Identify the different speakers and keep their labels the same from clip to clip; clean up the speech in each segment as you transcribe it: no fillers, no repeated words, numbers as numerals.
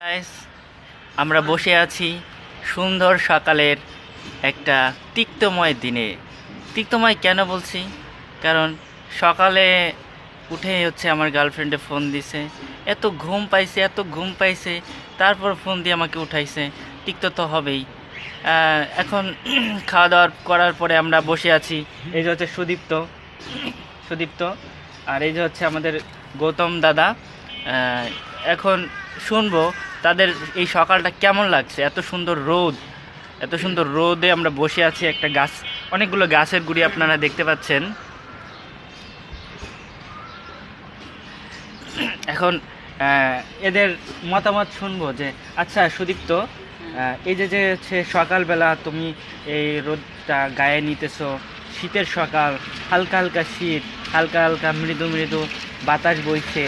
Speaker 1: Guys, আমরা বসে আছি সুন্দর সকালের একটা তিক্তময় দিনে। তিক্তময় কেন বলছি? কারণ সকালে উঠে হচ্ছে আমার গার্লফ্রেন্ডে ফোন দিছে, এত ঘুম পাইছে, তারপর ফোন দিয়ে আমাকে উঠাইছে। তিক্ত তো হবেই। এখন খাওয়া দাওয়া করার পরে আমরা বসে আছি। এই যে হচ্ছে সুদীপ্ত সুদীপ্ত আর এই যে হচ্ছে আমাদের গৌতম দাদা। এখন শুনবো তাদের এই সকালটা কেমন লাগছে। এত সুন্দর রোদে আমরা বসে আছি একটা গাছ, অনেকগুলো গাছের গুঁড়ি আপনারা দেখতে পাচ্ছেন। এখন এদের মতামত শুনবো যে আচ্ছা সুদীপ্ত, এই যে যে হচ্ছে সকালবেলা তুমি এই রোদটা গায়ে নিতেছো, শীতের সকাল, হালকা হালকা শীত, হালকা হালকা মৃদু মৃদু বাতাস বইছে,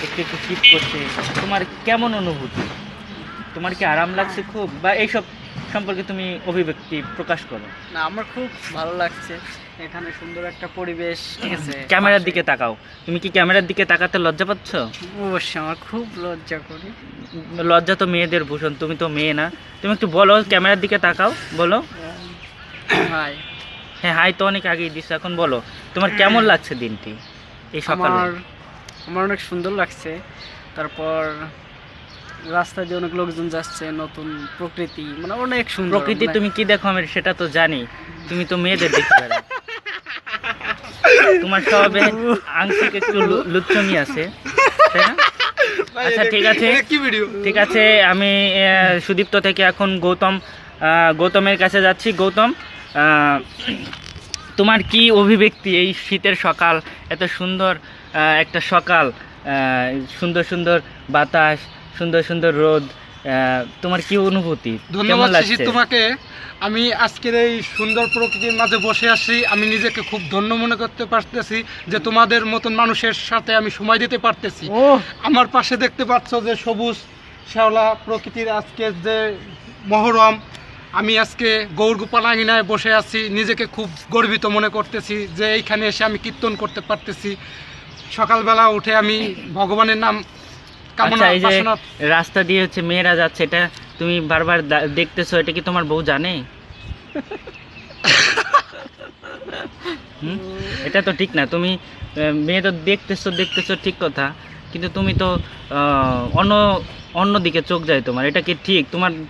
Speaker 1: একটু একটু শীত করছে, তোমার কেমন অনুভূতি? তোমার কি আরাম লাগছে খুব, বা এইসব সম্পর্কে তুমি অভিব্যক্তি প্রকাশ করো।
Speaker 2: না, আমার খুব ভালো লাগছে। এখানে সুন্দর একটা পরিবেশ, ঠিক আছে।
Speaker 1: ক্যামেরার দিকে তাকাও। তুমি কি ক্যামেরার দিকে তাকাতে লজ্জা পাচ্ছ?
Speaker 2: অবশ্যই আমার খুব লজ্জা করি।
Speaker 1: লজ্জা তো মেয়েদের ভূষণ, তুমি তো মেয়ে না। তুমি একটু বলো, ক্যামেরার দিকে তাকাও, বলো।
Speaker 2: হাই।
Speaker 1: হ্যাঁ, হাই তো অনেক আগেই দিছো, এখন বলো তোমার কেমন লাগছে দিনটি এই সকালে?
Speaker 2: আমার অনেক সুন্দর লাগছে। তারপর রাস্তা দিয়ে অনেক লোকজন যাচ্ছে, নতুন প্রকৃতি, মানে অনেক সুন্দর
Speaker 1: প্রকৃতি তুমি কি দেখো আমি সেটা তো জানি, তুমি তো মেয়েদের দেখতে পারো। তোমার স্বভাবে আংশিক একটু লুচ্চমি আছে, তাই না? আচ্ছা ঠিক আছে, আমি সুদীপ্ত থেকে এখন গৌতমের কাছে যাচ্ছি। গৌতম, তোমার কি অভিব্যক্তি এই শীতের সকাল, এত সুন্দর একটা সকাল, সুন্দর সুন্দর বাতাস, সুন্দর সুন্দর রোদ, তোমার কি অনুভূতি?
Speaker 3: ধন্যবাদ শিশির তোমাকে। আমি আজকের এই সুন্দর প্রকৃতির মাঝে বসে আছি, আমি নিজেকে খুব ধন্য মনে করতে পারতেছি যে তোমাদের মতন মানুষের সাথে আমি সময় দিতে পারতেছি। আমার পাশে দেখতে পাচ্ছ যে সবুজ শ্যাওলা প্রকৃতির আজকে যে মহরম, আমি আজকে গৌরগোপাল আঙিনায় বসে আছি, নিজেকে খুব গর্বিত মনে করতেছি যে এইখানে এসে আমি কীর্তন করতে পারতেছি। সকালবেলা উঠে আমি ভগবানের নাম
Speaker 1: আচ্ছা, এই যে রাস্তা দিয়ে হচ্ছে মেয়েরা যাচ্ছে, এটা তুমি বারবার দেখতেছো, এটা কি তোমার বউ জানে? এটা তো ঠিক না। তুমি মেয়ে তো দেখতেছো ঠিক কথা, কিন্তু তুমি তো অন্য দিকে চোখ যায় তোমার। এটা কি ঠিক?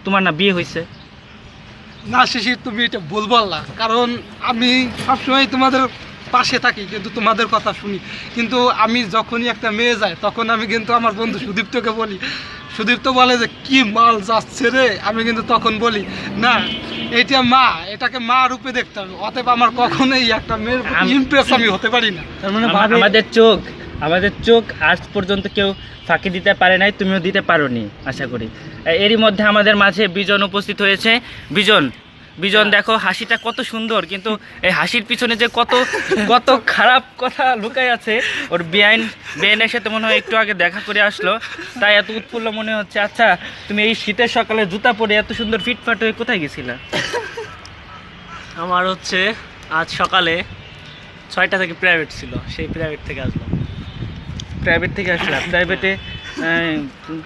Speaker 1: তোমার না বিয়ে হয়েছে?
Speaker 3: না শিশির, তুমি এটা বলবো না, কারণ আমি সবসময় তোমাদের পাশে থাকি, কিন্তু তোমাদের কথা শুনি। কিন্তু আমি যখনই একটা মেয়ে যায় তখন আমি কিন্তু আমার বন্ধু সুদীপ্তকে বলি, সুদীপ্ত বলে যে কি মাল যাচ্ছে রে, আমি কিন্তু তখন বলি না, এইটা মা, এটাকে মা রূপে দেখতে হবে। অতএব আমার কখনোই একটা মেয়ের ইমপ্রেস আমি হতে পারি না।
Speaker 1: তার মানে আমাদের চোখ আজ পর্যন্ত কেউ ফাঁকি দিতে পারে নাই, তুমিও দিতে পারোনি আশা করি। এরই মধ্যে আমাদের মাঝে বিজন উপস্থিত হয়েছে। বিজন দেখো, হাসিটা কত সুন্দর, কিন্তু এই হাসির পিছনে যে কত খারাপ কথা লুকায় আছে। ওর বেআইনের সাথে মনে হয় একটু আগে দেখা করে আসলো, তাই এত উৎফুল্ল মনে হচ্ছে। আচ্ছা, তুমি এই শীতের সকালে জুতা পরে এত সুন্দর ফিটফাট হয়ে কোথায় গেছিলা?
Speaker 2: আমার হচ্ছে আজ সকালে 6টা থেকে প্রাইভেট ছিল, সেই প্রাইভেট থেকে আসলাম।
Speaker 1: প্রাইভেট থেকে আসলা? প্রাইভেটে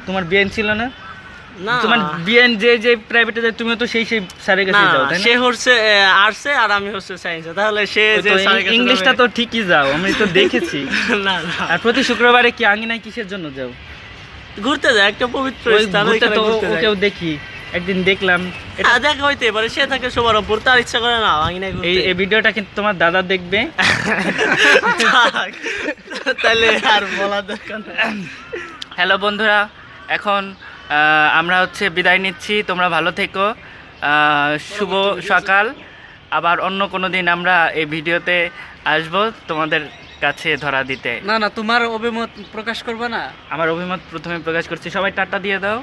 Speaker 1: তোমার বিএন ছিল না?
Speaker 2: না,
Speaker 1: তোমার বিএন যে প্রাইভেটে যায়, তুমি তো সেই স্যারের কাছে যাও, তাই না?
Speaker 2: সে হচ্ছে আর্টসে আর আমি হচ্ছে সায়েন্সে, তাহলে সে যে
Speaker 1: ইংলিশটা তো ঠিকই যাও, আমি তো দেখেছি।
Speaker 2: না,
Speaker 1: আর প্রতি শুক্রবারে কি আঙিনায় কিসের জন্য যাও?
Speaker 2: ঘুরতে যায়, একটা পবিত্র স্থান,
Speaker 1: তো ওকেও দেখি, একদিন দেখলাম।
Speaker 2: এটা দেখা হইতে পারে, সে থাকে শুভরমপুর, তার ইচ্ছা করে না আঙিনায় ঘুরতে।
Speaker 1: এই ভিডিওটা কিন্তু তোমার দাদা দেখবে।
Speaker 2: তাহলে আর বলা দরকার না।
Speaker 1: হ্যালো বন্ধুরা, এখন আমরা হচ্ছে বিদায় নিচ্ছি। তোমরা ভালো থেকো, শুভ সকাল। আবার অন্য কোনো দিন আমরা এই ভিডিওতে আসবো তোমাদের কাছে ধরা দিতে।
Speaker 2: না, তোমার অভিমত প্রকাশ করবে না?
Speaker 1: আমার অভিমত প্রথমে প্রকাশ করছি। সবাই টাটা দিয়ে দাও।